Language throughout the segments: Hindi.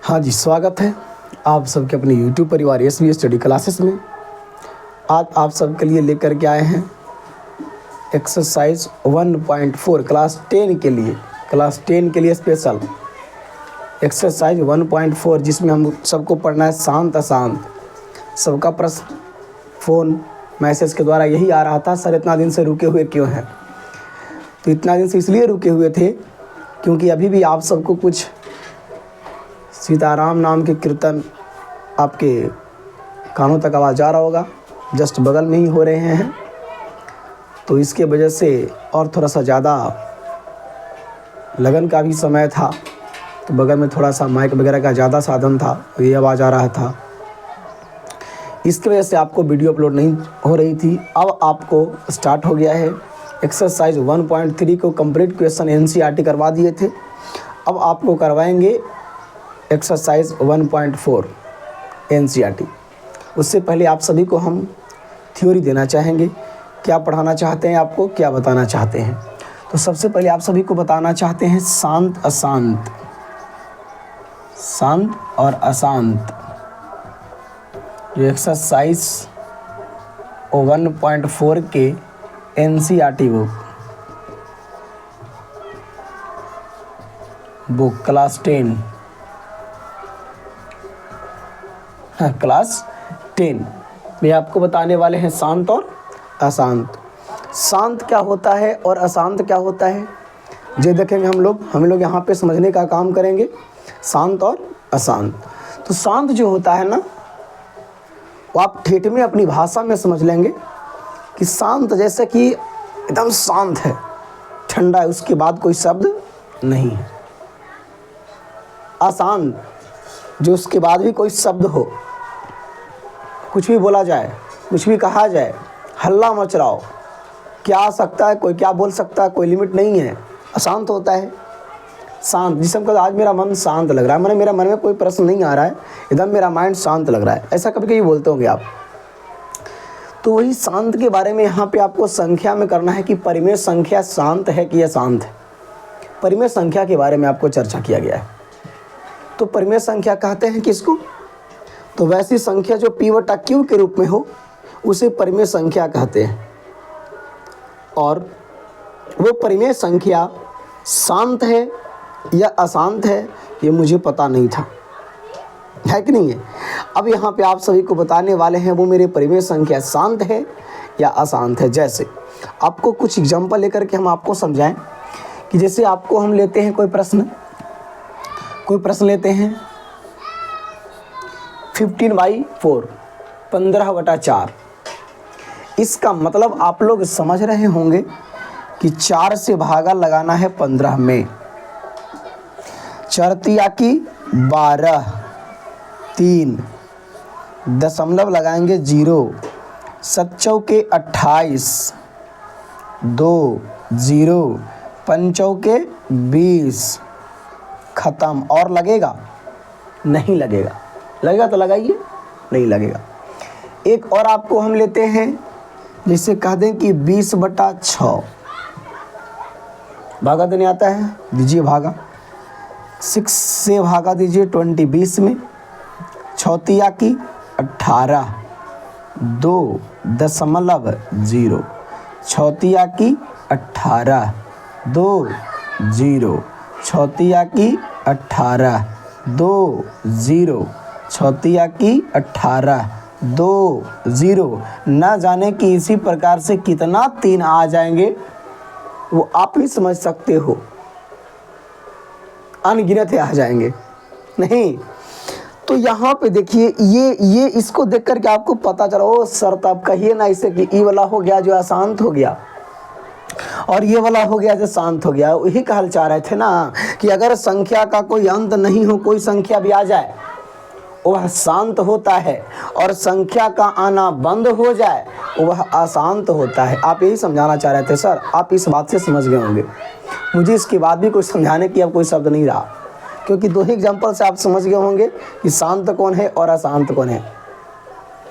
हाँ जी, स्वागत है आप सबके अपने YouTube परिवार SB स्टडी क्लासेस में। आज आप सबके लिए लेकर के आए हैं एक्सरसाइज 1.4 क्लास 10 के लिए स्पेशल एक्सरसाइज 1.4, जिसमें हम सबको पढ़ना है शांत अशांत। सबका प्रश्न फ़ोन मैसेज के द्वारा यही आ रहा था, सर इतना दिन से रुके हुए क्यों हैं? तो इतना दिन से इसलिए रुके हुए थे क्योंकि अभी भी आप सबको कुछ सीताराम नाम के कीर्तन आपके कानों तक आवाज़ जा रहा होगा, जस्ट बगल में ही हो रहे हैं। तो इसके वजह से और थोड़ा सा ज़्यादा लगन का भी समय था, तो बगल में थोड़ा सा माइक वगैरह का ज़्यादा साधन था, ये आवाज़ आ रहा था। इसकी वजह से आपको वीडियो अपलोड नहीं हो रही थी। अब आपको स्टार्ट हो गया है। एक्सरसाइज 1.3 को कंप्लीट क्वेश्चन NCERT करवा दिए थे, अब आपको करवाएंगे एक्सरसाइज 1.4 NCERT। उससे पहले आप सभी को हम थ्योरी देना चाहेंगे, क्या पढ़ाना चाहते हैं आपको, क्या बताना चाहते हैं। तो सबसे पहले आप सभी को बताना चाहते हैं शांत अशांत, शांत और अशांत। जो एक्सरसाइज 1.4 के NCERT बुक क्लास 10, हाँ क्लास 10 में आपको बताने वाले हैं शांत और अशांत। शांत क्या होता है और अशांत क्या होता है, ये देखेंगे हम लोग यहाँ पे समझने का काम करेंगे, शांत और अशांत। तो शांत जो होता है ना, वो आप ठेठ में अपनी भाषा में समझ लेंगे कि शांत जैसे कि एकदम शांत है, ठंडा है, उसके बाद कोई शब्द नहीं है। अशांत जो उसके बाद भी कोई शब्द हो, कुछ भी बोला जाए, कुछ भी कहा जाए, हल्ला मच रहा हो, क्या आ सकता है, कोई क्या बोल सकता है, कोई लिमिट नहीं है, अशांत होता है। शांत जिसम का आज मेरा मन शांत लग रहा है, मैंने मेरा मन में कोई प्रश्न नहीं आ रहा है, एकदम मेरा माइंड शांत लग रहा है, ऐसा कभी कभी बोलते होंगे आप। तो वही शांत के बारे में यहाँ पे आपको संख्या में करना है कि परिमेय संख्या शांत है कि अशांत है। परिमेय संख्या के बारे में आपको चर्चा किया गया है। तो परिमेय संख्या कहते हैं किसको? तो वैसी संख्या जो P/Q के रूप में हो उसे परिमेय संख्या कहते हैं। और वो परिमेय संख्या शांत है या अशांत है ये मुझे पता नहीं था, है कि नहीं है। अब यहाँ पे आप सभी को बताने वाले हैं वो मेरे परिमेय संख्या शांत है या अशांत है। जैसे आपको कुछ एग्जांपल लेकर के हम आपको समझाएं कि जैसे आपको हम लेते हैं कोई प्रश्न लेते हैं 15/4, 15/4। इसका मतलब आप लोग समझ रहे होंगे कि 4 से भागा लगाना है 15 में, चरतिया की 12, 3 दशमलव लगाएंगे 0, 7 के 28, 2 0, 5 के 20, ख़त्म। और लगेगा? नहीं लगेगा। लगेगा तो लगाइए, नहीं लगेगा। एक और आपको हम लेते हैं, जैसे कह दें कि 20/6 भागा देने आता है, दीजिए भागा। 6 से भागा दीजिए 20 20 में, 6 की 18, 2 दशमलव 0, 6 की 18, 2 0, 6 की 18, 2 0, 6 की 18, 2 0। ना जाने कि इसी प्रकार से कितना 3 आ जाएंगे वो आप ही समझ सकते हो, अनगिनत आ जाएंगे नहीं। तो यहाँ पे देखिए ये इसको देख कर के आपको पता चला, ओ सर तब कहिए ना इसे कि ई वाला हो गया जो अशांत हो गया और ये वाला हो गया जो शांत हो गया। वही कहल चाह रहे थे ना कि अगर संख्या का कोई अंत नहीं हो, कोई संख्या भी आ जाए वह शांत होता है, और संख्या का आना बंद हो जाए वह अशांत होता है। आप यही समझाना चाह रहे थे सर, आप इस बात से समझ गए होंगे। मुझे इसके बाद भी कोई समझाने की अब कोई शब्द नहीं रहा, क्योंकि 2 ही एग्जाम्पल से आप समझ गए होंगे कि शांत कौन है और अशांत कौन है।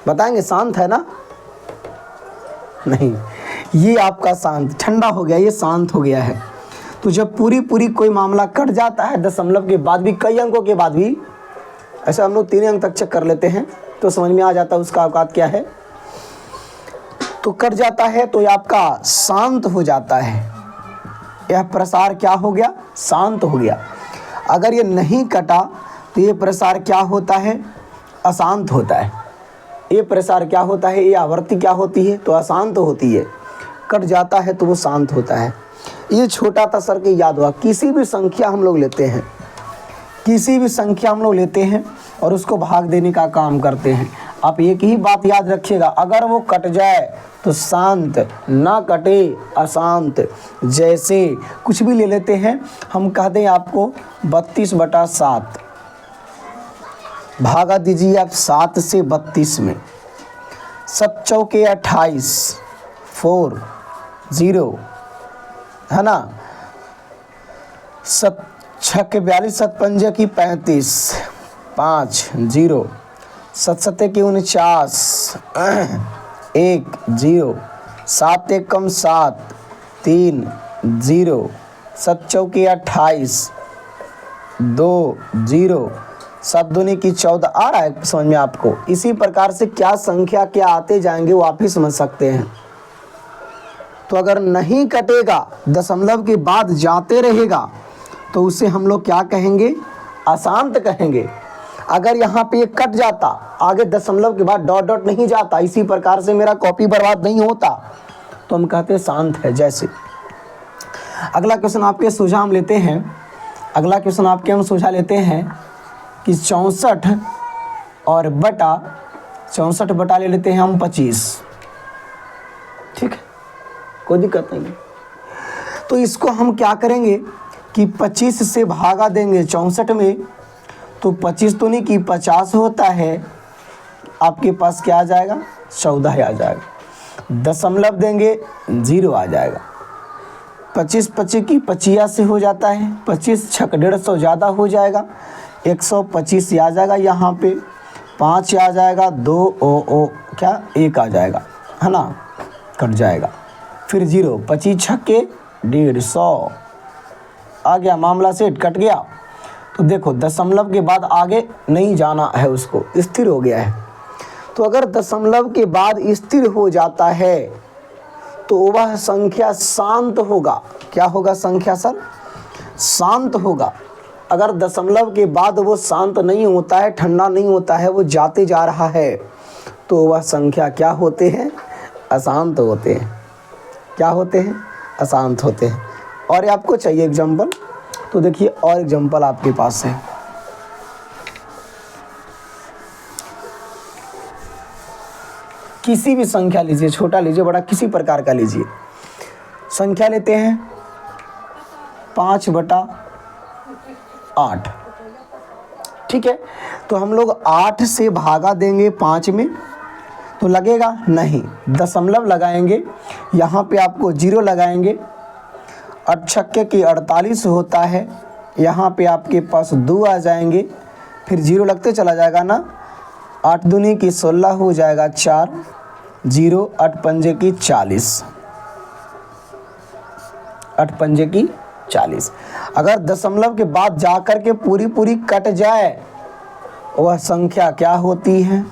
बताएंगे शांत है ना? नहीं, ये आपका शांत ठंडा हो गया, ये शांत हो गया है। तो जब पूरी कोई मामला कट जाता है दशमलव के बाद भी, कई अंकों के बाद भी, ऐसे हम लोग 3 अंक तक चेक कर लेते हैं तो समझ में आ जाता है उसका औकात क्या है। तो कट जाता है तो ये आपका शांत हो जाता है, यह प्रसार क्या हो गया, शांत हो गया। अगर ये नहीं कटा तो ये प्रसार क्या होता है, अशांत होता है। ये प्रसार क्या होता है, ये आवृत्ति क्या होती है, तो अशांत होती है। कट जाता है तो वो शांत होता है। ये छोटा सा सर्किट याद हुआ। किसी भी संख्या हम लोग लेते हैं, किसी भी संख्या हम लोग लेते हैं और उसको भाग देने का काम करते हैं। आप एक ही बात याद रखिएगा, अगर वो कट जाए तो शांत, ना कटे अशांत। जैसे कुछ भी ले लेते हैं, हम कह दें आपको 32/7, भागा दीजिए आप 7 से 32 में। 7 चौके 28, 4 0 है ना। 7 छक्के 42, 7 पंजे की 35, 5 0, 7 सत्ते की 49, 1 0, 7 एक कम 7, 3 0, 7 चौकी 28, 2 0, 7 दूनी की 14। आ रहा है समझ में आपको। इसी प्रकार से क्या संख्या क्या आते जाएंगे वो आप ही समझ सकते हैं। तो अगर नहीं कटेगा, दशमलव के बाद जाते रहेगा, तो उसे हम लोग क्या कहेंगे, अशांत कहेंगे। अगर यहाँ पे ये कट जाता, आगे दशमलव के बाद डॉट डॉट नहीं जाता, इसी प्रकार से मेरा कॉपी बर्बाद नहीं होता, तो हम कहते हैं शांत है। जैसे अगला क्वेश्चन आपके सोझा हम लेते हैं, अगला क्वेश्चन आपके हम सोझा लेते हैं कि 64 और बटा 64 बटा ले लेते हैं हम 25। ठीक है, कोई दिक्कत नहीं। तो इसको हम क्या करेंगे कि 25 से भागा देंगे 64 में, तो 25 तो नहीं कि 50 होता है, आपके पास क्या आ जाएगा, 14 आ जाएगा। दशमलव देंगे 0 आ जाएगा। 25 25 की 25 से हो जाता है, 25 छक 150 ज़्यादा हो जाएगा, 125 आ जाएगा। यहाँ पे 5 आ जाएगा, 2 ओ क्या 1 आ जाएगा, है ना, कट जाएगा। फिर 0, 25 छक्के 150 आ गया, मामला सेट, कट गया। तो देखो दशमलव के बाद आगे नहीं जाना है, उसको स्थिर हो गया है। तो अगर दशमलव के बाद स्थिर हो जाता है तो वह संख्या शांत होगा। क्या होगा संख्या सर, शांत होगा। अगर दशमलव के बाद वो शांत नहीं होता है, ठंडा नहीं होता है, वो जाते जा रहा है, तो वह संख्या क्या होते हैं, अशांत होते हैं। क्या होते हैं, अशांत होते हैं। और ये आपको चाहिए एग्जाम्पल, तो देखिए और एग्जाम्पल आपके पास है। किसी भी संख्या लीजिए, छोटा लीजिए बड़ा, किसी प्रकार का लीजिए। संख्या लेते हैं 5/8। ठीक है, तो हम लोग 8 से भागा देंगे 5 में, तो लगेगा नहीं, दशमलव लगाएंगे, यहाँ पे आपको 0 लगाएंगे। 8 छक्के की 48 होता है, यहाँ पे आपके पास 2 आ जाएंगे, फिर 0 लगते चला जाएगा ना। 8 दूनी की 16 हो जाएगा 4, 0, 8 पंजे की 40, 8 पंजे की 40। अगर दशमलव के बाद जाकर के पूरी पूरी कट जाए, वह संख्या क्या होती है,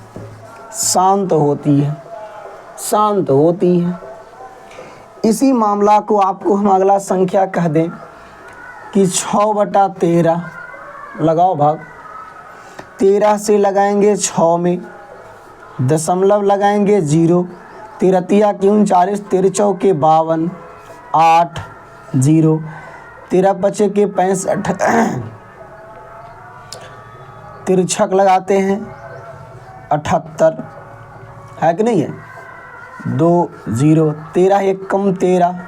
शांत होती है, शांत होती है। इसी मामला को आपको हम अगला संख्या कह दें कि 6/13 लगाओ भाग। 13 से लगाएंगे 6 में, दशमलव लगाएंगे 0, 13 तिया की 39, 13 चौके 52, 8 0, 13 बचे के 65, तिरछक लगाते हैं 78, है कि नहीं है, 2 0, 13 एक कम 13,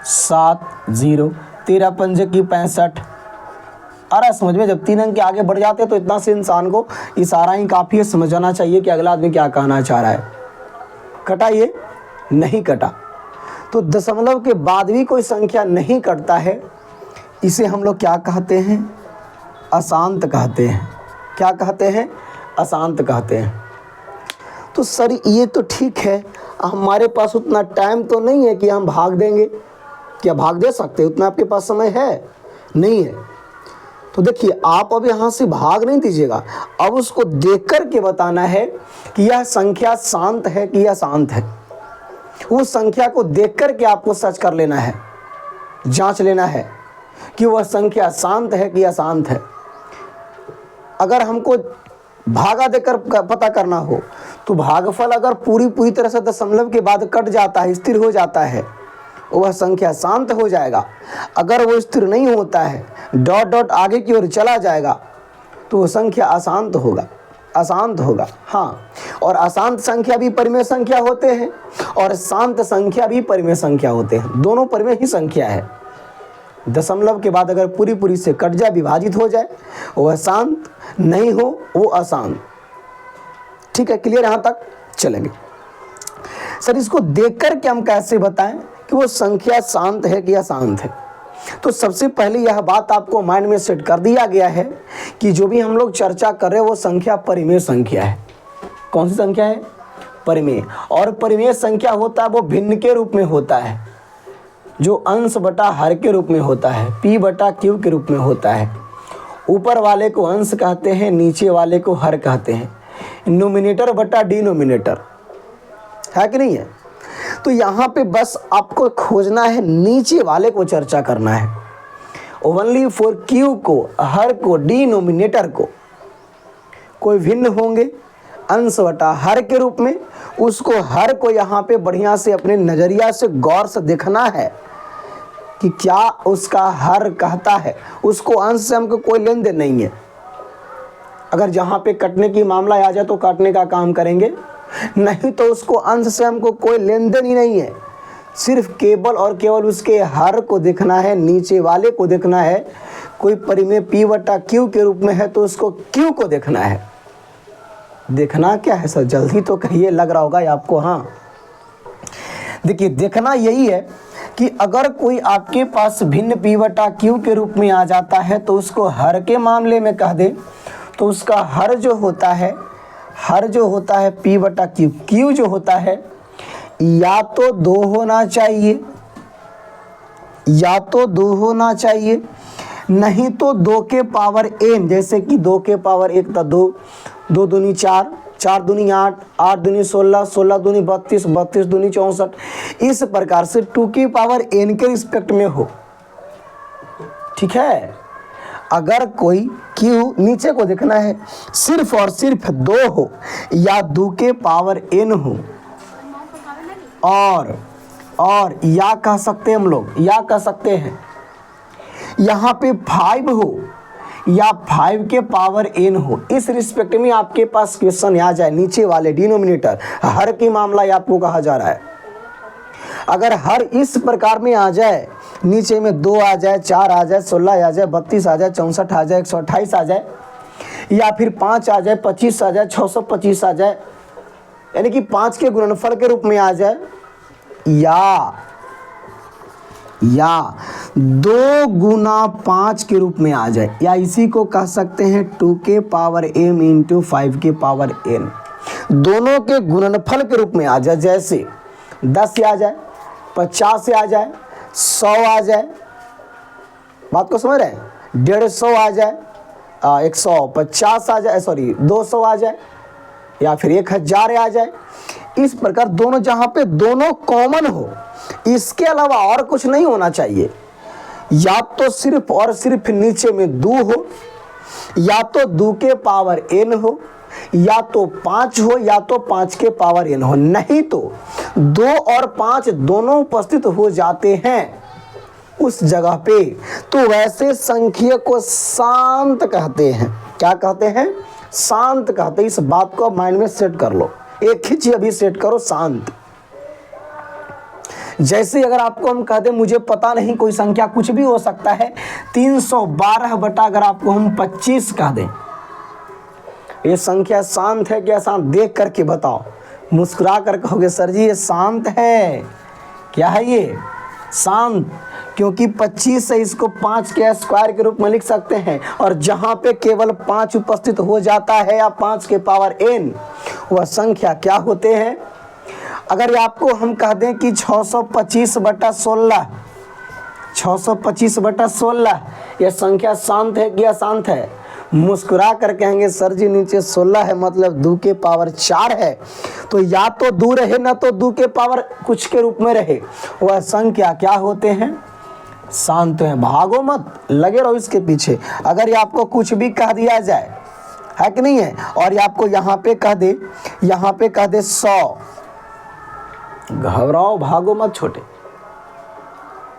7 0, 13 पंजे की 65। आ रहा है समझ में। जब 3 अंक के आगे बढ़ जाते हैं तो इतना से इंसान को इशारा ही काफ़ी है, समझ जाना चाहिए कि अगला आदमी क्या कहना चाह रहा है। कटा, ये नहीं कटा। तो दशमलव के बाद भी कोई संख्या नहीं कटता है, इसे हम लोग क्या कहते हैं, अशांत कहते हैं। क्या कहते हैं, अशांत कहते हैं। तो सर ये तो ठीक है, हमारे पास उतना टाइम तो नहीं है कि हम भाग देंगे। क्या भाग दे सकते, उतना आपके पास समय है नहीं है। तो देखिए आप अब यहाँ से भाग नहीं दीजिएगा, अब उसको देख कर के बताना है कि यह संख्या शांत है कि अशांत है। उस संख्या को देख कर के आपको सर्च कर लेना है, जांच लेना है कि वह संख्या शांत है कि अशांत है। अगर हमको भागा देकर पता करना हो तो भागफल अगर पूरी तरह से दशमलव के बाद कट जाता है, स्थिर हो जाता है, वह संख्या शांत हो जाएगा। अगर वो स्थिर नहीं होता है, डॉट डॉट आगे की ओर चला जाएगा, तो वह संख्या अशांत होगा, अशांत होगा। हाँ, और अशांत संख्या भी परिमेय संख्या होते हैं और शांत संख्या भी परिमेय संख्या होते हैं, दोनों परिमेय ही संख्या है। दशमलव के बाद अगर पूरी से कट जाए, विभाजित हो जाए, वह शांत, नहीं हो वो अशांत। ठीक है, क्लियर? यहाँ तक चलेंगे। सर इसको देख कर के हम कैसे बताएं कि वो संख्या शांत है कि अशांत है? तो सबसे पहले यह बात आपको माइंड में सेट कर दिया गया है कि जो भी हम लोग चर्चा कर रहे हैं वो संख्या परिमेय संख्या है। कौन सी संख्या है? परिमेय। और परिमेय संख्या होता है वो भिन्न के रूप में होता है, जो अंश बटा हर के रूप में होता है, p बटा q के रूप में होता है। ऊपर वाले को अंश कहते हैं, नीचे वाले को हर कहते हैं। नोमिनेटर बटा डिनोमिनेटर है कि नहीं है? तो यहाँ पे बस आपको खोजना है, नीचे वाले को चर्चा करना है। ओनली फॉर q को, हर को, डिनोमिनेटर को, कोई भिन्न होंगे अंश बटा हर के रूप में, उसको हर को यहाँ पे बढ़िया से अपने नज़रिया से गौर से देखना है कि क्या उसका हर कहता है। उसको अंश से हमको कोई लेन देन नहीं है। अगर जहाँ पे कटने की मामला आ जाए तो काटने का काम करेंगे, नहीं तो उसको अंश से हमको कोई लेन देन ही नहीं है। सिर्फ केवल और केवल उसके हर को देखना है, नीचे वाले को देखना है। कोई परिमेय p बटा q के रूप में है तो उसको q को देखना है। देखना क्या है सर? जल्दी तो कहिए, लग रहा होगा आपको। हाँ देखिए, देखना यही है कि अगर कोई आपके पास भिन्न p बटा q के रूप में आ जाता है तो उसको हर के मामले में कह दे तो उसका हर जो होता है, हर जो होता है p बटा q, q जो होता है या तो 2 होना चाहिए, या तो 2 होना चाहिए, नहीं तो 2 के पावर n, जैसे कि 2 के पावर 1 तो 2, 2 दूनी 4, 4 दूनी 8, 8 दूनी 16, 16 दूनी 32, 32 दूनी 64। इस प्रकार से 2 की पावर n के रिस्पेक्ट में हो। ठीक है, अगर कोई q, नीचे को देखना है, सिर्फ और सिर्फ 2 हो या 2 के पावर n हो, और या कह सकते हैं हम लोग, या कह सकते हैं यहाँ पे 5 हो या 5 के पावर n हो। इस रिस्पेक्ट में आपके पास क्वेश्चन आ जाए, नीचे वाले डिनोमिनेटर हर की मामला आपको कहा जा रहा है। अगर हर इस प्रकार में आ जाए, नीचे में 2 आ जाए, 4 आ जाए, 16 आ जाए, 32 आ जाए, 64 आ जाए, 128 आ जाए, या फिर 5 आ जाए, 25 आ जाए, 625 आ जाए, यानी कि 5 के गुणनफल के रूप में आ जाए, या 2 गुना 5 के रूप में आ जाए, या इसी को कह सकते हैं 2 के पावर m इंटू 5 के पावर n, दोनों के गुणनफल के रूप में आ जाए। जैसे 10 से आ जाए, 50 से आ जाए, 100 आ जाए, बात को समझ रहे हैं? 150 आ जाए, 150 आ जाए, सॉरी 200 आ जाए, या फिर 1000 आ जाए। इस प्रकार दोनों, जहाँ पे दोनों कॉमन हो, इसके अलावा और कुछ नहीं होना चाहिए। या तो सिर्फ और सिर्फ नीचे में 2 हो, या तो 2 के पावर n हो, या तो 5 हो, या तो 5 के पावर n हो। नहीं तो 2 और 5 दोनों उपस्थित हो जाते हैं उस जगह पे, तो वैसे संख्या को शांत कहते हैं। क्या कहते हैं? शांत कहते हैं। इस बात को माइंड में सेट कर लो, एक ही चीज अभी सेट करो, शांत। जैसे अगर आपको हम कहते मुझे पता नहीं, कोई संख्या कुछ भी हो सकता है, 312 बटा अगर आपको हम 25 कह दें, ये संख्या शांत है क्या अशांत? देख करके बताओ। मुस्कुरा कर कहोगे सर जी ये शांत है। क्या है ये? शांत। क्योंकि 25 से इसको 5 के स्क्वायर के रूप में लिख सकते हैं, और जहां पे केवल 5 उपस्थित हो जाता है या 5 के पावर n, वह संख्या क्या होते हैं? अगर आपको हम कह दें कि 625 बटा 16, 625/16। यह संख्या शांत है कि अशांत है? मुस्कुरा कर कहेंगे सर जी नीचे 16 है, मतलब 2 के पावर 4 है। तो या तो 2 रहे ना तो 2 के पावर कुछ के रूप में रहे, वह संख्या क्या होते हैं? शांत है। भागो मत, लगे रहो इसके पीछे। अगर ये आपको कुछ भी कह दिया जाए, है कि नहीं है, और ये आपको यहाँ पे कह दे, यहाँ पे कह दे 100, घबराओ, भागो मत छोटे,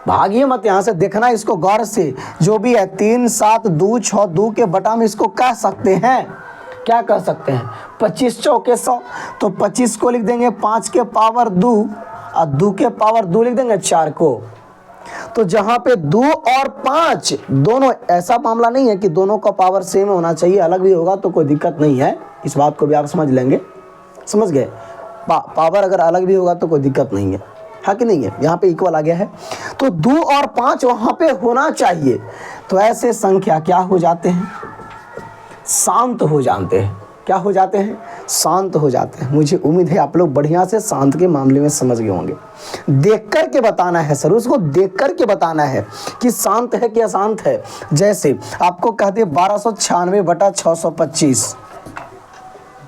भागिए मत यहाँ से। देखना इसको गौर से, जो भी है 3 7 2 6 2 के बटा में इसको कह सकते हैं, क्या कह सकते हैं? 25 चौके 100। तो 25 को लिख देंगे 5 के पावर 2 और 2 के पावर 2 लिख देंगे 4 को। तो जहां पे 2 और 5 दोनों, ऐसा मामला नहीं है कि दोनों का पावर सेम होना चाहिए, अलग भी होगा तो कोई दिक्कत नहीं है, इस बात को भी आप समझ लेंगे, समझ गए? पावर अगर अलग भी होगा तो कोई दिक्कत नहीं है कि नहीं है? यहाँ पे इक्वल आ गया है, तो 2 और 5 वहां पे होना चाहिए। तो ऐसे संख्या क्या हो जाते हैं? शांत हो जाते हैं। क्या हो जाते हैं? शांत हो जाते हैं। मुझे उम्मीद है आप लोग बढ़िया से शांत के मामले में समझ गए होंगे। देख कर के बताना है सर, उसको देख कर के बताना है कि शांत है कि अशांत है। जैसे आपको कह दे 1296/625,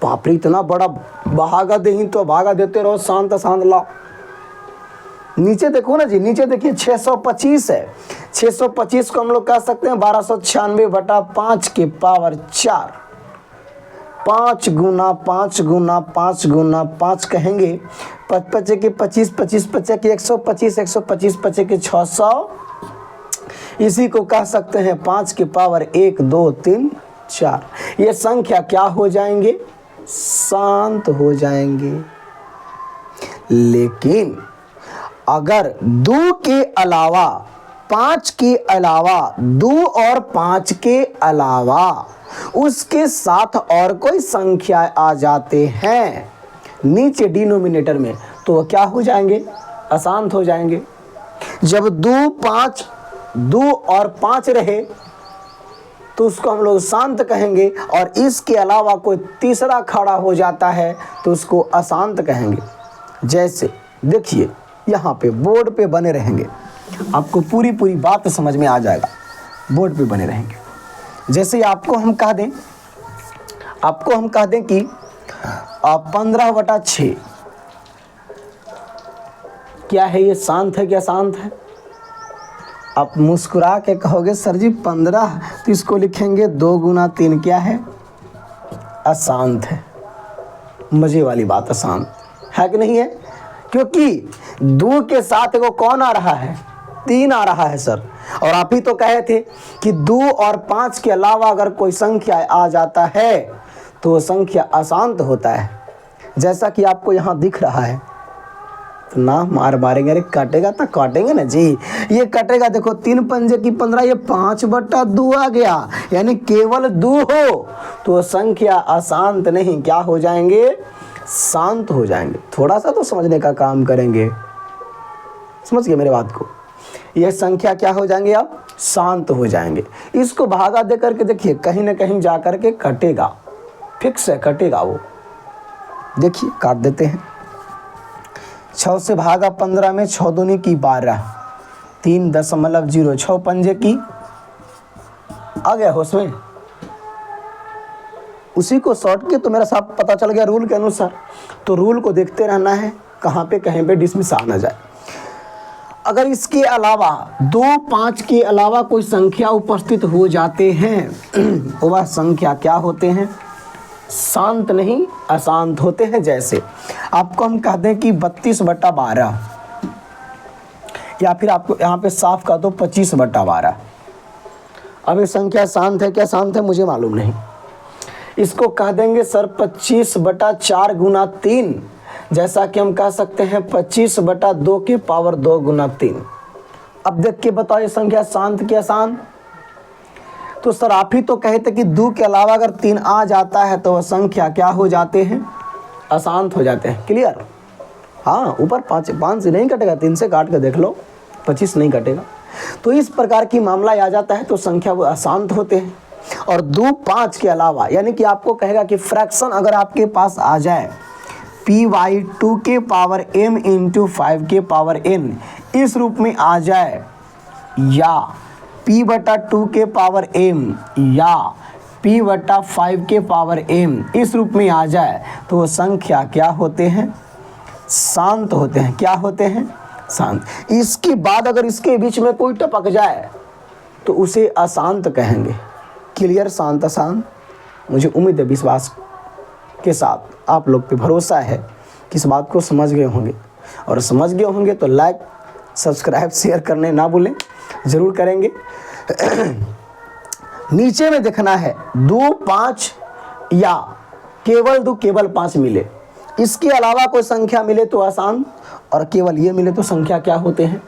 बाप रे इतना बड़ा भागा दे, ही तो भागा देते रहो, शांत अशांत ला। नीचे देखो ना जी, नीचे देखिए 625 है। 625 को हम लोग कह सकते हैं 1296/5 के पावर 4। 5 गुना 5 गुना 5 गुना 5 कहेंगे, 5 के 25, 25 5 के 125, 125 5 के 600। इसी को कह सकते हैं 5 के पावर 1 2 3 4। ये संख्या क्या हो जाएंगे? शांत हो जाएंगे। लेकिन अगर 2 के अलावा, 5 के अलावा, 2 और 5 के अलावा उसके साथ और कोई संख्या आ जाते हैं नीचे डिनोमिनेटर में, तो वो क्या हो जाएंगे? अशांत हो जाएंगे। जब 2 और 5 रहे तो उसको हम लोग शांत कहेंगे, और इसके अलावा कोई तीसरा खड़ा हो जाता है तो उसको अशांत कहेंगे। जैसे देखिए यहाँ पे बोर्ड पे बने रहेंगे, आपको पूरी बात समझ में आ जाएगा, बोर्ड पे बने रहेंगे। जैसे आपको हम कह दें कि 15/6, क्या है ये? शांत है क्या अशांत है? आप मुस्कुरा के कहोगे सर जी 15, तो इसको लिखेंगे 2 गुना 3, क्या है? अशांत है। मजे वाली बात, अशांत है कि नहीं है? क्योंकि 2 के साथ वो कौन आ रहा है? 3 आ रहा है सर। और आप ही तो कहे थे कि 2 और 5 के अलावा अगर कोई संख्या आ जाता है तो वो संख्या अशांत होता है। जैसा कि आपको यहाँ दिख रहा है, तो ना मार मारेंगे, अरे कटेगा तो काटेंगे ना जी, ये कटेगा। देखो 3 पंजे की 15, ये 5/2 आ गया, यानी केवल 2 हो तो संख्या अशांत नहीं, क्या हो जाएंगे? शांत हो जाएंगे। थोड़ा सा तो समझने का काम करेंगे, समझ गए मेरे बात को? यह संख्या क्या हो जाएंगे? आप शांत हो जाएंगे। इसको भागा दे करके देखिए, कहीं ना कहीं जा करके कटेगा, फिक्स है, कटेगा वो। देखिए काट देते हैं। 6 से भागा 15 में 6 दूनी की 12, 3.0, 6 पंजे की आ गया होश में। उसी को शॉर्ट के तो मेरा साफ पता चल गया रूल के अनुसार। तो रूल को देखते रहना है, कहाँ पे कहीं पे डिसमिस आ ना जाए। अगर इसके अलावा 2 5 के अलावा कोई संख्या उपस्थित हो जाते हैं वह संख्या क्या होते हैं? शांत नहीं, अशांत होते हैं। जैसे आपको हम कह दें कि 32/12, या फिर आपको यहाँ पे साफ कह दो 25/12। अब ये संख्या शांत है क्या शांत है? मुझे मालूम नहीं। इसको कह देंगे सर 25/4 गुना 3, जैसा कि हम कह सकते हैं 25/2 के पावर 2 गुना 3। अब देख के बताओ ये संख्या शांत क्या अशांत? तो सर आप ही तो कहे थे कि 2 के अलावा अगर 3 आ जाता है तो वह संख्या क्या हो जाते हैं? अशांत हो जाते हैं। क्लियर? हाँ, ऊपर 5 से नहीं कटेगा, 3 से काट के देख लो, 25 नहीं कटेगा। तो इस प्रकार की मामला आ जाता है तो संख्या वो अशांत होते हैं। और 2 5 के अलावा, यानी कि आपको कहेगा कि फ्रैक्शन अगर आपके पास आ जाए py 2 के पावर m × 5 के पावर n इस रूप में आ जाए, या p/2 के पावर m या p/5 के पावर m इस रूप में आ जाए तो वो संख्या क्या होते हैं? शांत होते हैं। क्या होते हैं? शांत। इसके बाद अगर इसके बीच में कोई टपक जाए तो उसे अशांत कहेंगे। क्लियर? शांत अशांत। मुझे उम्मीद है विश्वास के साथ आप लोग पे भरोसा है कि इस बात को समझ गए होंगे, और समझ गए होंगे तो लाइक सब्सक्राइब शेयर करने ना भूलें, ज़रूर करेंगे। नीचे में देखना है 2 5 या केवल 2 केवल 5 मिले, इसके अलावा कोई संख्या मिले तो अशांत, और केवल ये मिले तो संख्या क्या होते हैं?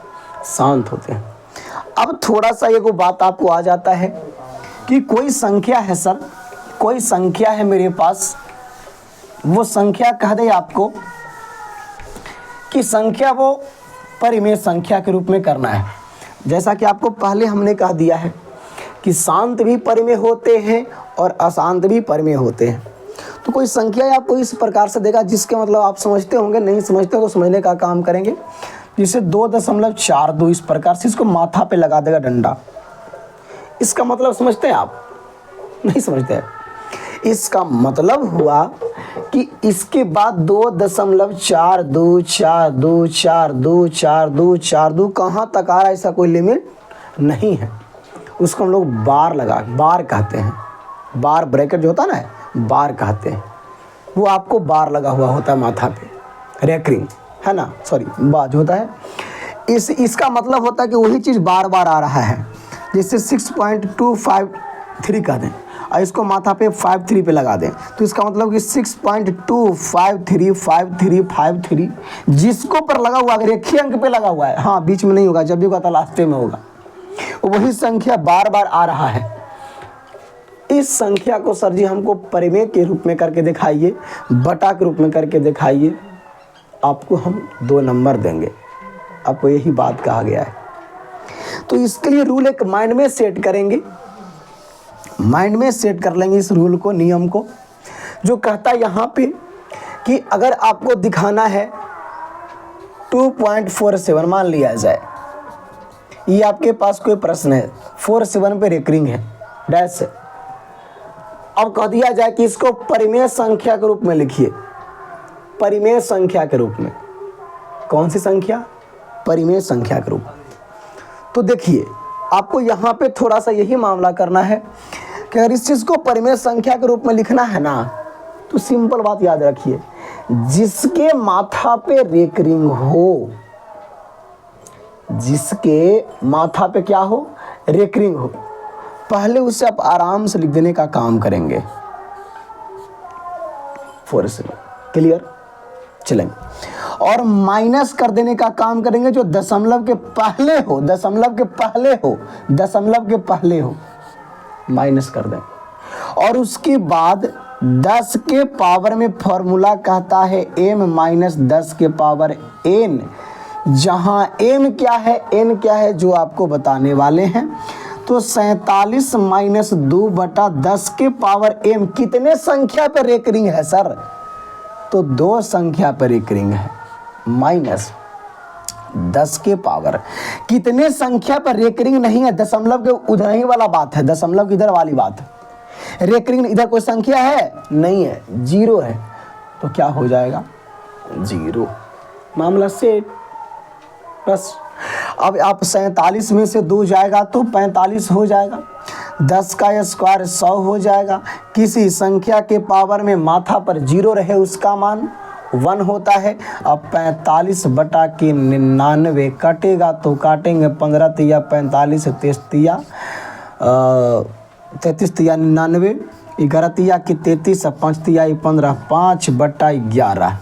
शांत होते हैं। अब थोड़ा सा ये को बात आपको आ जाता है कि कोई संख्या है सर, कोई संख्या है मेरे पास, वो संख्या कह दे आपको कि संख्या वो परिमेय संख्या के रूप में करना है। जैसा कि आपको पहले हमने कह दिया है कि शांत भी परिमेय होते हैं और अशांत भी परिमेय होते हैं। तो कोई संख्या आपको इस प्रकार से देगा जिसके मतलब आप समझते होंगे, नहीं समझते तो समझने का काम करेंगे। जिसे 2.42 इस प्रकार से इसको माथा पे लगा देगा डंडा। इसका मतलब समझते हैं आप? नहीं समझते हैं। इसका मतलब हुआ कि इसके बाद 2.4242424242 कहाँ तक आ रहा है, ऐसा कोई लिमिट नहीं है। उसको हम लोग बार कहते हैं। बार ब्रैकेट जो होता है ना, बार कहते हैं। वो आपको बार लगा हुआ होता है माथा पे, रेकरिंग है ना, सॉरी बाज होता है। इसका मतलब होता है कि वही चीज़ बार बार आ रहा है। जैसे 6.253 कह दें और इसको माथा पे 53 पे लगा दें तो इसका मतलब कि 6.2535353 जिसको पर लगा हुआ, अगर एक ही अंक पे लगा हुआ है, हाँ बीच में नहीं होगा, जब भी होगा तो लास्ट में होगा, वही संख्या बार बार आ रहा है। इस संख्या को सर जी हमको परिमेय के रूप में करके दिखाइए, बटा के रूप में करके दिखाइए, आपको हम 2 नंबर देंगे। आपको यही बात कहा गया है। तो इसके लिए रूल एक माइंड में सेट करेंगे, माइंड में सेट कर लेंगे इस रूल को, नियम को, जो कहता है यहाँ पे कि अगर आपको दिखाना है 2.47 मान लिया जाए, ये आपके पास कोई प्रश्न है, 47 पे रेकरिंग है डैश है। अब कह दिया जाए कि इसको परिमेय संख्या के रूप में लिखिए। परिमेय संख्या के रूप में, कौन सी संख्या? परिमेय संख्या के रूप में। तो देखिए आपको यहाँ पे थोड़ा सा यही मामला करना है कि अगर इस चीज़ को परिमेय संख्या के रूप में लिखना है ना, तो सिंपल बात याद रखिए, जिसके माथा पे रेकरिंग हो, जिसके माथा पे क्या हो? रेकरिंग हो, पहले उसे आप आराम से लिख देने का काम करेंगे। 47 क्लियर? चलेंगे और माइनस कर देने का काम करेंगे जो दशमलव के पहले हो, दशमलव के पहले हो, दशमलव के पहले हो, माइनस कर दें। और उसके बाद 10 के पावर में फॉर्मूला कहता है m माइनस 10 के पावर n, जहां m क्या है, n क्या है, जो आपको बताने वाले हैं। तो 47 माइनस 2/10 के पावर m कितने संख्या पर रेकरिंग है सर? तो 2 संख्या पर रेकरिंग है। माइनस 10 के पावर कितने संख्या पर रेकरिंग नहीं है? दशमलव के उधर ही वाला बात है, दशमलव की इधर वाली बात है। रेकरिंग इधर कोई संख्या है नहीं है, 0 है, तो क्या हो जाएगा? 0। मामला सेट। बस अब आप 47 में से 2 जाएगा तो 45 हो जाएगा। 10 का स्क्वायर 100 हो जाएगा। किसी संख्या के पावर में माथा पर 0 रहे उसका मान 1 होता है। अब 45/99 कटेगा तो काटेंगे 15 तिया 45, 33 तिया 99, 11 तिया की 33, 5 तिया 15, 5/11।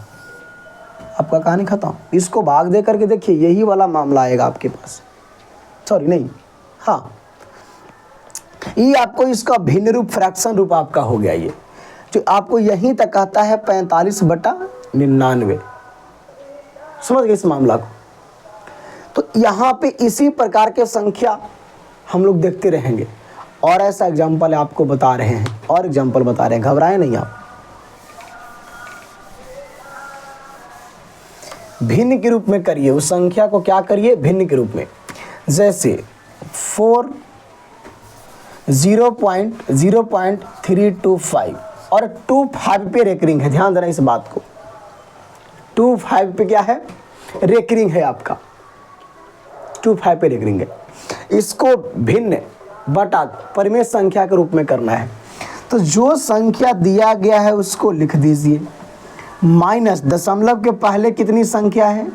आपका कहानी खत्म। इसको भाग दे करके देखिए, यही वाला मामला आएगा आपके पास। सॉरी नहीं, हाँ ये आपको इसका भिन्न रूप फ्रैक्शन रूप आपका हो गया। ये जो आपको यहीं तक कहता है 45/99। समझ गए इस मामला को? तो यहाँ पे इसी प्रकार के संख्या हम लोग देखते रहेंगे। और ऐसा एग्जाम्पल आपको बता रहे हैं, और एग्जाम्पल बता रहे हैं, घबराए नहीं आप। भिन्न के रूप में करिए, उस संख्या को क्या करिए? भिन्न के रूप में। जैसे 0.0325 और 25 पे रेकरिंग है। ध्यान देना इस बात को, 25 पे क्या है, रेकरिंग है आपका, 25 पे रेकरिंग है। इसको भिन्न बटा परिमेय संख्या के रूप में करना है। तो जो संख्या दिया गया है उसको लिख दीजिए, माइनस दशमलव के पहले कितनी संख्या है,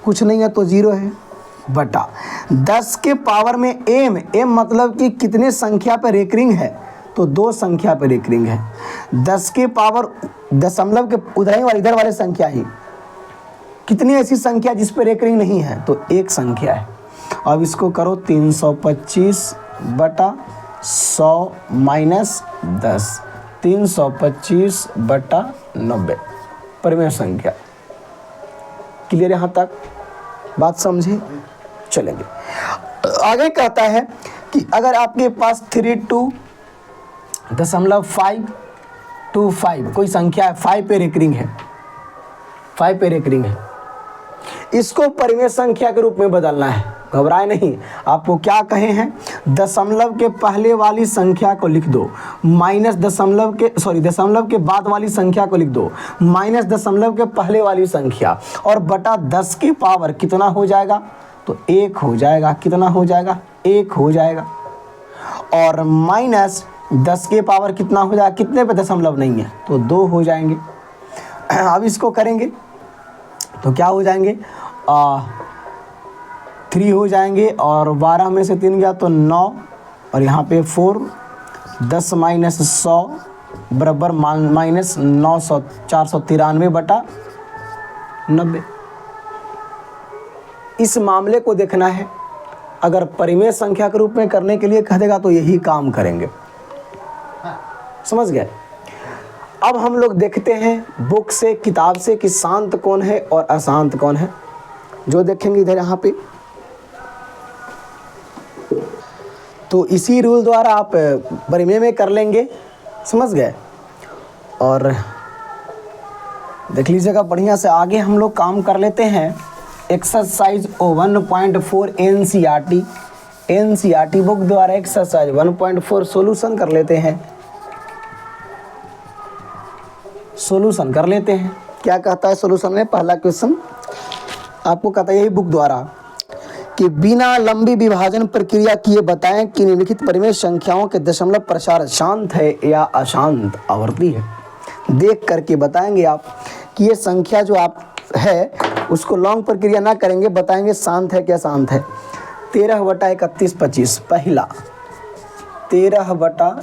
कुछ नहीं है तो 0 है, बटा 10 के पावर में m, मतलब कि कितने संख्या पर रेकरिंग है, तो 2 संख्या पर रेकरिंग है। 10 के पावर दशमलव के इधर वाले संख्या ही, कितनी ऐसी संख्या जिस पर रेकरिंग नहीं है, तो 1 संख्या है। अब इसको करो 325 बटा 100 माइनस 10, 325 बटा 90 परिमेय संख्या। क्लियर यहाँ तक बात समझे? चलेंगे आगे। कहता है कि अगर आपके पास 32.525 कोई संख्या है, 5 पे रेकरिंग है, 5 पे रेकरिंग है, इसको परिमेय संख्या के रूप में बदलना है। घबराए नहीं, आपको क्या कहे हैं, दशमलव के पहले वाली संख्या को लिख दो, माइनस दशमलव के बाद वाली संख्या को लिख दो, माइनस दशमलव के पहले वाली संख्या, और बटा 10 के पावर कितना हो जाएगा, तो 1 हो जाएगा। कितना हो जाएगा, 1 हो जाएगा। और माइनस 10 के पावर कितना हो जाएगा, कितने पे दशमलव नहीं है, तो 2 हो जाएंगे। अब इसको करेंगे तो क्या हो जाएंगे, 3 हो जाएंगे, और 12 में से 3 गया तो 9, और यहाँ पे 4, 10 माइनस 100 बराबर माइनस 900, 493 बटा 90। इस मामले को देखना है। अगर परिमेय संख्या के रूप में करने के लिए कह देगा तो यही काम करेंगे, समझ गए? अब हम लोग देखते हैं बुक से, किताब से, कि शांत कौन है और अशांत कौन है। जो देखेंगे इधर यहाँ पे, तो इसी रूल द्वारा आप परिमेय में कर लेंगे, समझ गए? और देख लीजिएगा बढ़िया से। आगे हम लोग काम कर लेते हैं एक्सरसाइज 1.4 एनसीईआरटी बुक द्वारा एक्सरसाइज 1.4 सॉल्यूशन कर लेते हैं। सॉल्यूशन कर लेते हैं। क्या कहता है सॉल्यूशन में? पहला क्वेश्चन आपको कहता है यही बुक द्वारा कि बिना लंबी विभाजन प्रक्रिया किए बताएं कि निम्नलिखित परिमेय संख्याओं के दशमलव प्रसार शांत है या अशांत आवर्ती है। देख करके बताएंगे आप कि ये संख्या जो आप है उसको लॉन्ग प्रक्रिया ना करेंगे, बताएंगे शांत है क्या अशांत है। 13 बटा 31 25 पहला, 13 बटा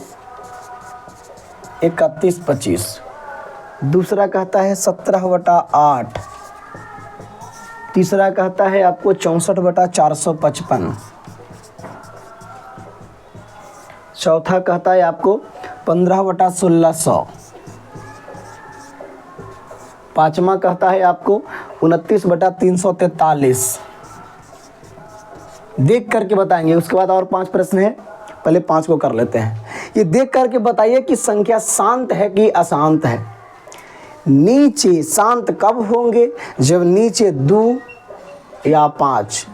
31 25। दूसरा कहता है 17 बटा 8। तीसरा कहता है आपको 64 बटा 455। चौथा कहता है आपको 15 बटा 1600। पांचवा कहता है आपको 29 बटा 343। देख करके बताएंगे। उसके बाद और 5 प्रश्न है, पहले 5 को कर लेते हैं। ये देख करके बताइए कि संख्या शांत है कि अशांत है। नीचे शांत कब होंगे? जब नीचे 2 या 5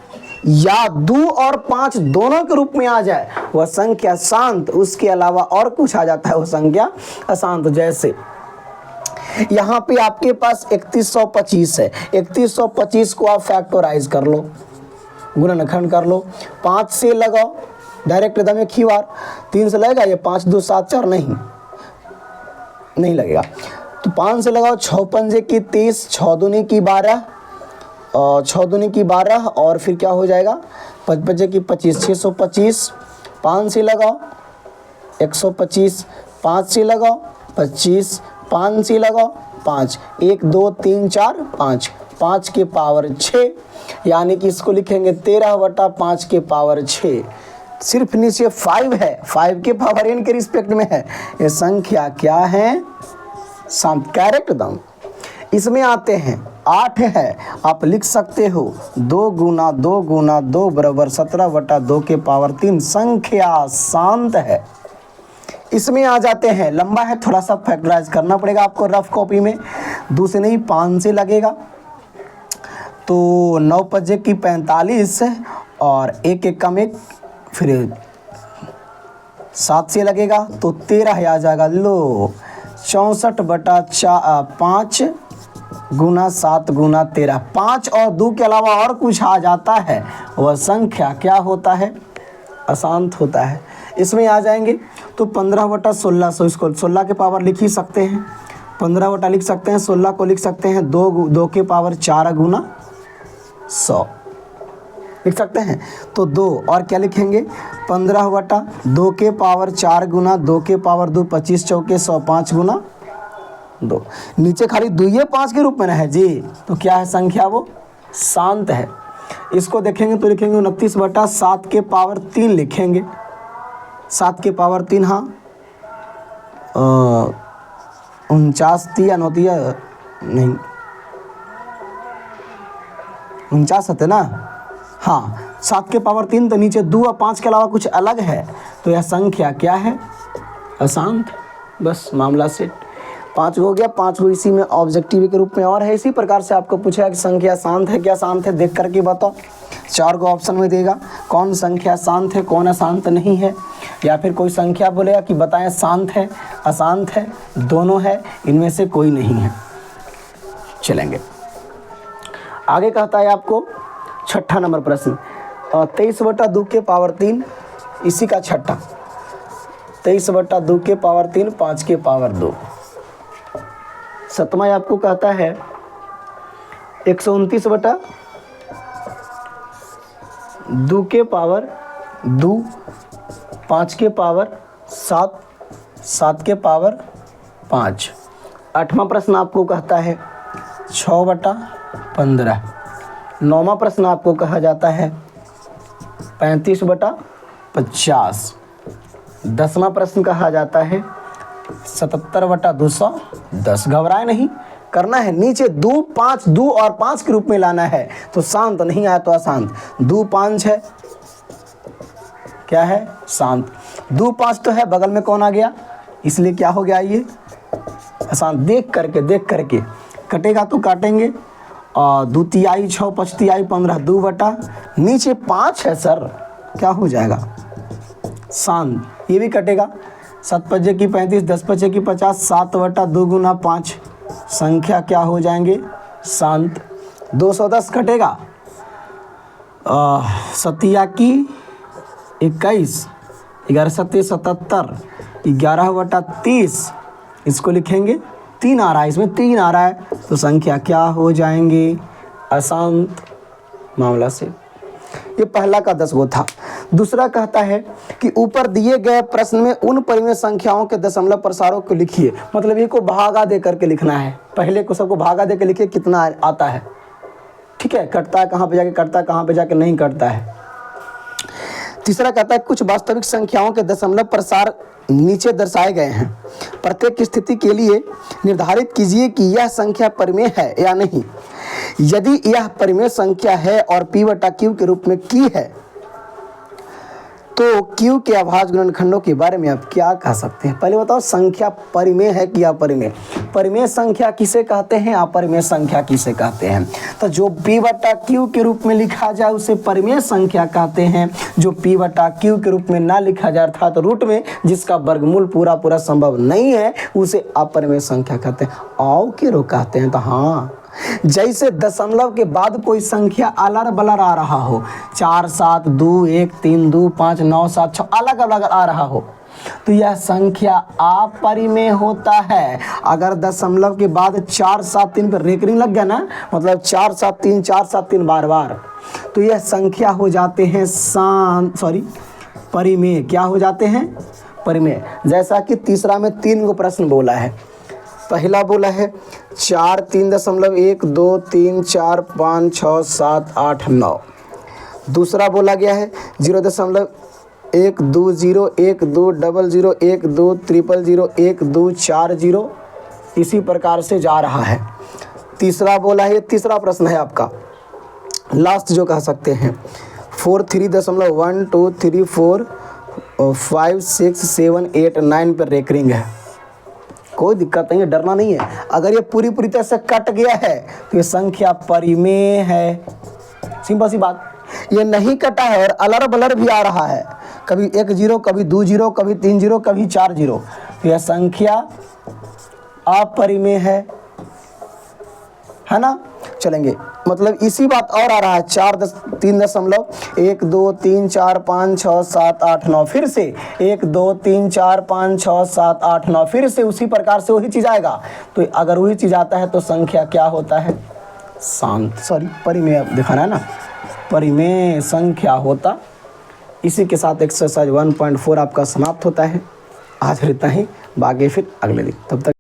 या 2 और 5 दोनों के रूप में आ जाए वह संख्या शांत, उसके अलावा और कुछ आ जाता है वह संख्या अशांत। जैसे यहाँ पे आपके पास 3125 है, 3125 को आप फैक्टराइज कर लो, गुणनखंड कर लो। 5 से लगाओ डायरेक्ट एकदम एक ही बार। 3 से लगेगा, ये 5 2 7 4 नहीं लगेगा। तो 5 से लगाओ, 6 पंजे की 30, 6 दूनी की 12 और 6 दूनी की 12 और फिर क्या हो जाएगा 5 पंजे की 25, 625। 5 से लगाओ 125, 5 से लगाओ 25, 5 से लगाओ 5, 1 2 3 4 5, 5 के पावर 6, यानी कि इसको लिखेंगे 13 बटा 5 के पावर 6। सिर्फ नीचे 5 है, 5 के पावर n के रिस्पेक्ट में है। ये संख्या क्या है? शांत, करेक्ट दम। इसमें आते हैं 8 है, आप लिख सकते हो 2 गुना 2 गुना 2 बराबर 17 बटा 2 के पावर 3। संख्या शांत है। इसमें आ जाते हैं, लंबा है थोड़ा सा फैक्टराइज करना पड़ेगा आपको रफ कॉपी में। 2 से नहीं 5 से लगेगा तो 9 पंजे की 45 और एक एक कम एक, फिर 7 से लगेगा तो 13 आ जाएगा। लो 64/5 गुना 7 गुना 13। 5 और 2 के अलावा और कुछ आ जाता है वह संख्या क्या होता है? अशांत होता है। इसमें आ जाएंगे तो 15/16, सो इसको 16 के पावर लिख ही सकते हैं, 15 बटा लिख सकते हैं, 16 को लिख सकते हैं 2 के पावर 4 गुना 100 लिख सकते हैं। तो 2 और क्या लिखेंगे? 15/2 के पावर 4 गुना 2 के पावर 2, 25 चौके 100, 5 गुना 2। नीचे खाली 2 ये 5 के रूप में ना है जी, तो क्या है संख्या? वो शांत है। इसको देखेंगे तो लिखेंगे 29/7 के पावर 3 लिखेंगे, 7 के पावर 3, हाँ 49 या 9 नहीं 49 होते ना, हाँ 7 के पावर 3, तो नीचे 2 और 5 के अलावा कुछ अलग है, तो यह संख्या क्या है? अशांत। बस मामला सेट। 5 हो गया। 5 को इसी में ऑब्जेक्टिव के रूप में और है। इसी प्रकार से आपको पूछा कि संख्या शांत है क्या शांत है, देख करके बताओ। 4 को ऑप्शन में देगा, कौन संख्या शांत है कौन अशांत नहीं है, या फिर कोई संख्या बोलेगा कि बताएं शांत है अशांत है दोनों है, इनमें से कोई नहीं है। चलेंगे आगे। कहता है आपको 6ठा नंबर प्रश्न, 23/2 के पावर 3, इसी का 6ठा 23/2 के पावर 3, 5 के पावर 2। 7वां आपको कहता है 129/2 के पावर 2, 5 के पावर 7, 7 के पावर 5। 8वां प्रश्न आपको कहता है 6/15। 9वां प्रश्न आपको कहा जाता है 35/50। 10वां प्रश्न कहा जाता है 77/210। घबराए नहीं, करना है नीचे 2, 5, 2 और 5 के रूप में लाना है, तो शांत नहीं आया तो अशांत। 2, 5 है, क्या है? शांत। 2, 5 तो है, बगल में कौन आ गया, इसलिए क्या हो गया ये? अशांत। देख करके कटेगा तो काटेंगे। और 2 तिहाई 6, 5 तिहाई 15, 2 बटा नीचे 5 है सर, क्या हो जाएगा? शांत। ये भी कटेगा। 7 पचे की 35, 10 पचे की 50, 7/2 गुना 5, संख्या क्या हो जाएंगे? शांत। 210 कटेगा। 7 की 21, 11 7 77, 11/30, इसको लिखेंगे 3 आ रहा है, इसमें 3 आ रहा है, तो संख्या क्या हो जाएंगे? अशांत। मामला से ये पहला का 10 गो था। दूसरा कहता है कि ऊपर दिए गए प्रश्न में उन परिमेय संख्याओं के दशमलव प्रसारों को लिखिए। मतलब ये को भागा दे करके लिखना है, पहले को सबको भागा दे के लिखिए कितना आता है, ठीक है? कटता है कहाँ पे जाके, कटता है कहाँ पे जाके नहीं कटता है। तीसरा कहता है कुछ वास्तविक संख्याओं के दशमलव प्रसार नीचे दर्शाए गए हैं, प्रत्येक स्थिति के लिए निर्धारित कीजिए कि यह संख्या परिमेय है या नहीं। यदि यह परिमेय संख्या है और P/Q के रूप में की है, तो Q के अभाज्य गुणनखंडों के बारे में आप क्या कह सकते हैं? पहले बताओ संख्या परिमेय है कि अपरिमेय? परिमेय संख्या किसे कहते हैं, अपरिमेय संख्या किसे कहते हैं? तो जो P/Q के रूप में लिखा जाए उसे परिमेय संख्या कहते हैं। जो P/Q के रूप में ना लिखा जाए अर्थात रूट में जिसका वर्गमूल पूरा संभव नहीं है उसे अपरिमेय संख्या कहते हैं। आओ के रो कहते हैं। तो हाँ, जैसे दशमलव के बाद कोई संख्या अलर बलर आ रहा हो, 4 7 2 1 3 2 5 9 7 6 अलग अलग आ रहा हो, तो यह संख्या अपरिमेय होता है। अगर दशमलव के बाद 4 7 3 पर रेकरिंग लग गया ना, मतलब 4 7 3 4 7 3 बार, तो यह संख्या हो जाते हैं परिमेय। क्या हो जाते हैं? परिमेय। जैसा कि तीसरा में 3 को प्रश्न बोला है। पहला बोला है 4 3.1 2 3 4 5 6 7 8 9। दूसरा बोला गया है 0.1 2 0 1 2 00 1 2 000 1 2 4 0, इसी प्रकार से जा रहा है। तीसरा बोला है, तीसरा प्रश्न है आपका लास्ट जो कह सकते हैं 4 3.1 2 3 4 5 6 7 8 9 पर रेकरिंग है। कोई दिक्कत नहीं है, डरना नहीं है। अगर ये पूरी तरह से कट गया है तो ये संख्या परिमेय है, सिंपल सी बात। ये नहीं कटा है और अलर बलर भी आ रहा है, कभी 1 0, कभी 2 0, कभी 3 0, कभी 4 0। तो यह संख्या अपरिमेय है ना। चलेंगे, मतलब इसी बात और आ रहा है 3.1 2 3 4 5 6 7 8 9, फिर से 1 2 3 4 5 6 7 8 9, फिर से उसी प्रकार से वही चीज़ आएगा। तो अगर वही चीज़ आता है तो संख्या क्या होता है, परिमेय दिखाना है ना, परिमेय संख्या होता। इसी के साथ एक्सरसाइज 1.4 आपका समाप्त होता है। आज इतना ही, बाकी फिर अगले दिन, तब तक